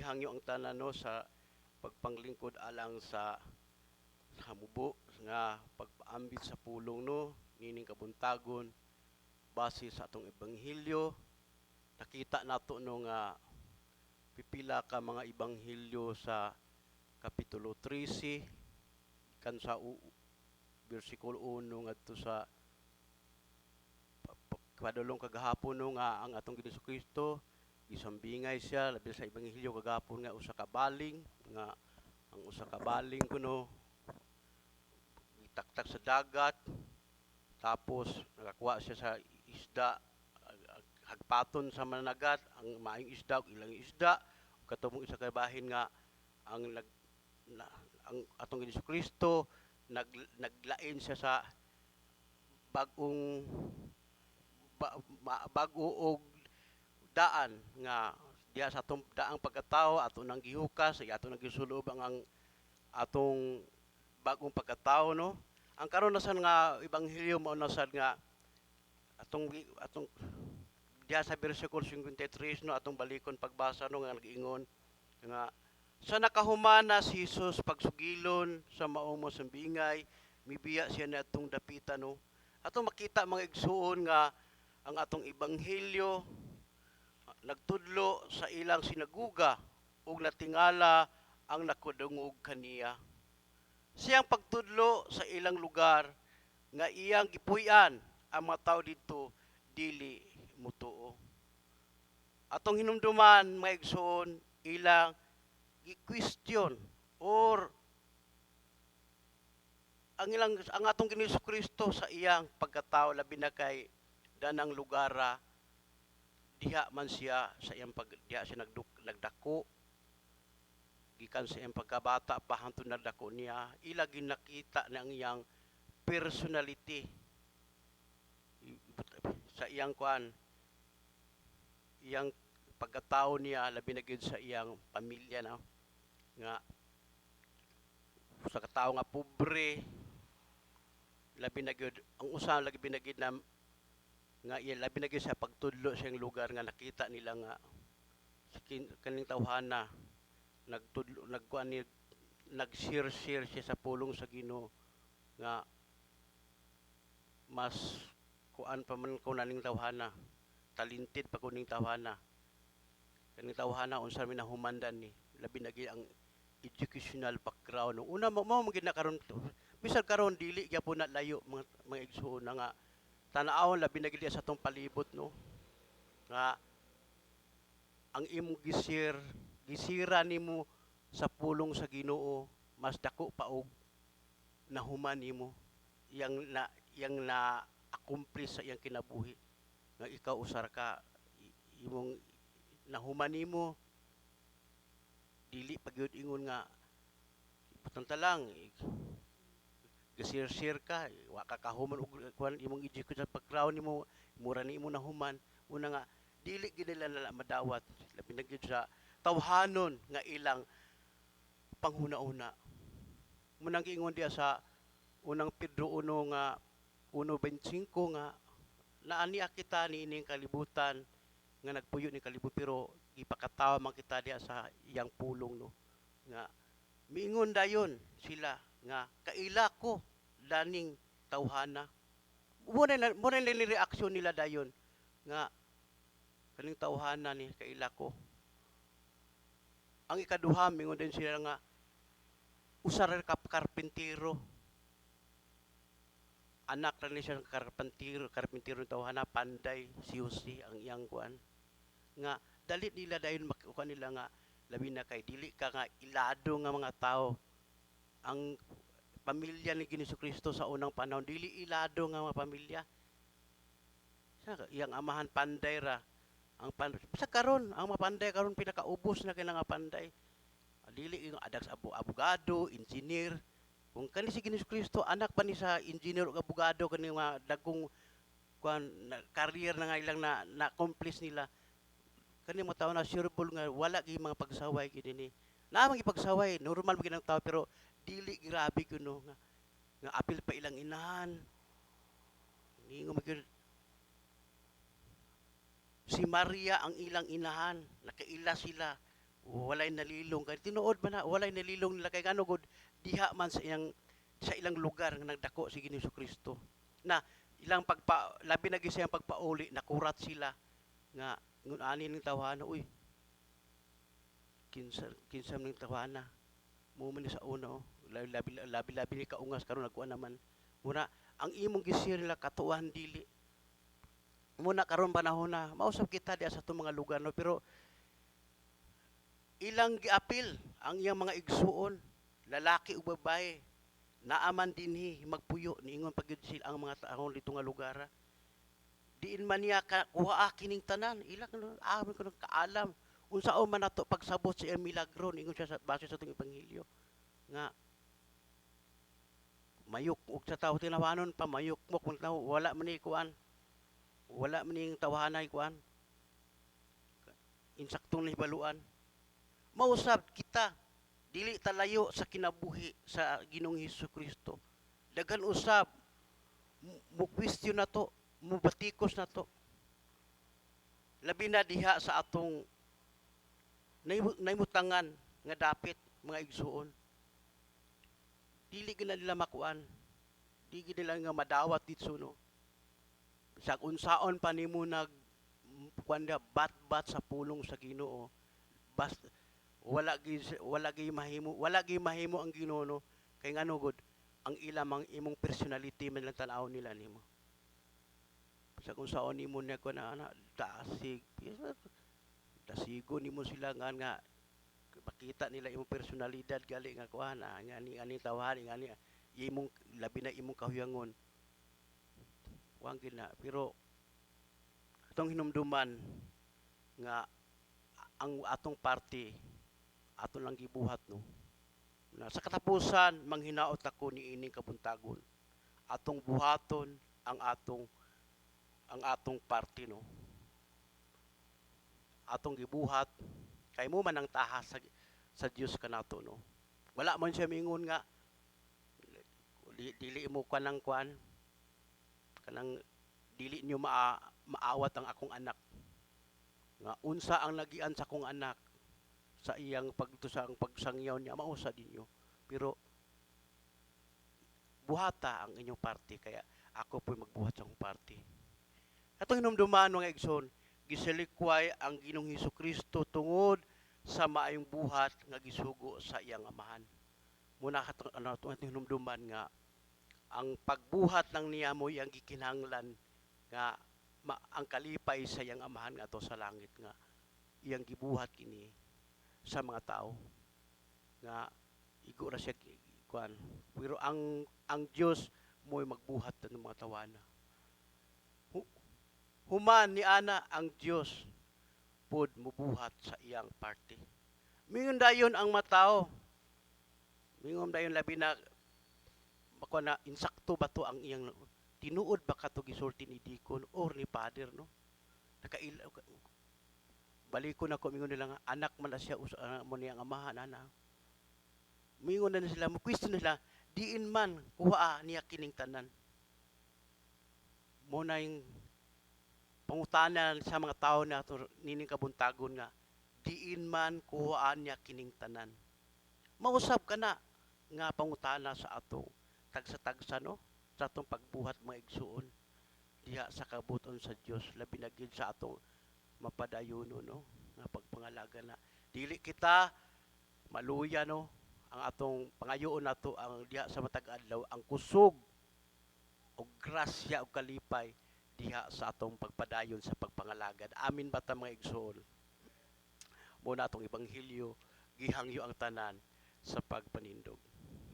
gihangyo ang tanan no sa pagpanglingkod alang sa hamubo nga pagpaambit sa pulong no nining kabuntagon base sa atong ebanghelyo. Nakita nato no nga pipila ka mga ebanghelyo sa kapitulo 13 kan sa bersikulo 1 ngadto sa padulong kagahapon no nga ang atong Ginoong Kristo gisambingay siya labi sa ebanghelyo kagahapon nga usa ka baling nga ang usa ka baling kuno gitaktak sa dagat tapos nakakuha siya sa isda hagpaton sa managat ang maayong isda ug ilang isda katong isa ka bahin nga ang na, ang atong Ginoong Kristo naglain siya sa bagong bag-o og daan nga diya sa atong daang pagkatao ato nang gihukas ato nang gisulob ang atong bagong pagkatao no. Ang karon nasan nga ebanghelyo mao nasad nga atong diya sa bersikulo 53 no atong balikon pagbasa no nga nag-ingon nga sa nakahumana si Jesus pagsugilon sa maong mosambingay mibiya siya ni atong dapitan no. Atong makita mga igsuon nga ang atong ebanghelyo nagtudlo sa ilang sinaguga ug natingala ang nakudungog kaniya. Siyang pagtudlo sa ilang lugar nga iyang gipuy-an ang mga tao dito dili mutuo. Atong hinumduman mga igsoon ilang gi-question or ang atong Ginoong Kristo sa iyang pagkatao labi na kay danang lugara diha man siya sa iyang diha siya nagdako gikan sa iyang pagkabata pa hangtod nagdako niya ila ginakita ng iyang personality sa iyang iyang pagkatao niya labi na gyud sa iyang pamilya na nga sa katao nga pobre labi na gyud ang usa labi na gyud na nga labi na gyud sa pagtudlo sa iyang lugar nga nakita nila nga kaning tawhana nagtudlo nagkuan ni nag-share siya sa pulong sa Ginoo nga mas kuan pa man ko naning tawhana talented pa kuning tawhana kaning tawhana unsa man nahumandan ni labi na gyud ang educational background una mao magid na karon bisag karon dili gyapon na layo mga igsoon na nga tan-awon labi na gyud sa atong palibot no nga ang imong gisira nimo sa pulong sa Ginoo mas dako pa og nahuman nimo yang na accomplish sa iyang kinabuhi nga ikaw usar ka imong nahuman nimo dili pa gyud ingon nga importante lang gasir-sir ka wa ka kahuman og kuan imong education background nimo mura ni imo nahuman una nga dili gid nila madawat labi na gyud sa tawhanon nga ilang panghuna-una munang giingon diya sa unang Pedro 1 nga 1:25 nga naaniya kita niining kalibutan nga nagpuyo ni kalibutan pero ipakatawa man kita diya sa iyang pulong no nga miingon dayon sila nga kaila ko daning tawhana mo na ni reaksyon nila dayon nga kaning tawhana ni kaila ko ang ikaduha mingon din sila nga usar ka karpentero anak ra ni siya karpentero tawhana panday siyusi ang iyang kuan nga dali nila dayon makuha nila nga labi na kay dili ka nga ilado nga mga tao ang pamilya ni Ginoong Kristo sa unang panahon dili ilado nga mga pamilya iyang amahan panday ra ang sa karon ang mga panday karon pinakaubos na kay nga panday dili yung adak sa abogado engineer kung kani si Ginoong Kristo anak pa ni sa engineer ug abogado kani mga dagkong kuan career na nga ilang na accomplish nila kani mga tao na sureball nga wala gyud mga pagsaway gid ni na mga pagsaway normal gyud ang tao pero dili grabe kuno nga apil pa ilang inahan ningo magyud si Maria ang ilang inahan nakaila sila walay nalilong kay tinuod man na walay nalilong nila kay ngano gud diha man sa ilang lugar nga nagdako si Ginoong Kristo na ilang labi na gisayang pagpauli nakurat sila nga ngun ani ning tawhana uy kinsa ning tawhana mo man ni sa una labi ni kaungas karon nagkuan naman muna ang imong gisir nila katuan dili muna karon panahon na mausab kita diha sa itong mga lugar no pero ilang giapil ang iyang mga igsuon lalaki ug babae naaman dinhi magpuyo niingon pagyud sila ang mga taong dito nga lugar diin man niya kuha kining tanan ilang amin ko ng kaalam unsaon man nato pagsabot sa iyang milagro niingon siya sa base sa itong ebanghelyo nga mayok og sa tawo tinawanon pa mayok mo kung wala man ni kuan wala man ning tawahanay kuan insaktong nahibaluan mausab kita dili talayo sa kinabuhi sa Ginoong Hesukristo daghan usab mo question na to mo batikos na to labi na diha sa atong naimutangan nga dapit mga igsuon dili gid nila makuan di gid nila nga madawat ditso no sa unsaon pa nimo nag kuanda bat sa pulong sa Ginoo basta wala gi mahimo ang Ginoo no kay ngano gud ang ilamang imong personality man lang tan-aw nila nimo sa kung saon nimo niya ko na dasigo nimo sila nga makita nila imong personalidad gali nga kuan nga ani tawhan nga ni imong labi na imong kahuyangon wang gid na pero atong hinumduman nga ang atong party aton lang gibuhat no na sa katapusan manghinaot ako ni ining kabuntagon atong buhaton ang atong party no atong gibuhat kay mo man ang taha sa Dios kanato no wala man siya mingon nga dili mo kanang kuan kanang dili nyo maawat ang akong anak nga unsa ang nagian sa akong anak sa iyang pagsangyaw niya mausa dinyo pero buhata ang inyong party kaya ako po'y magbuhat sa akong party atong hinumduman mga igsoon gisalikway ang Ginoong Hesukristo tungod sa maayong buhat nga gisugo sa iyang amahan muna atong hinumduman nga ang pagbuhat ng niya mo iyang gikinahanglan nga ang kalipay sa iyang amahan nga ato sa langit nga iyang gibuhat kini sa mga tao nga igo ra siya kuan pero ang Dios mo'y magbuhat ng mga tawana human ni ana ang Dios pod mubuhat sa iyang party mingon dayon ang matao mingon dayon labi na bako na insakto ba to ang iyang tinuod ba kato gisulti ni deacon or ni father no nakaila balikon ako mingon nila nga anak man na siya mo niyang amahan ana mingon na sila mo question nila diin man kuha niya kining tanan mo na yung pangutanan sa mga tao na nining kabuntagon nga diin man kuhaan niya kining tanan mausab ka na nga pangutana sa atong tagsa-tagsa no sa atong pagbuhat mga igsuon diha sa kabuton sa Dios labi na gid sa atong mapadayon no nga pagpangalaga na dili kita maluya no ang atong pangayoon nato ang diha sa matag adlaw ang kusog og grasya og kalipay diha sa atong pagpadayon sa pagpangalagad amin ba ta mga igsoon mo na atong ebanghelyo gihangyo ang tanan sa pagpanindog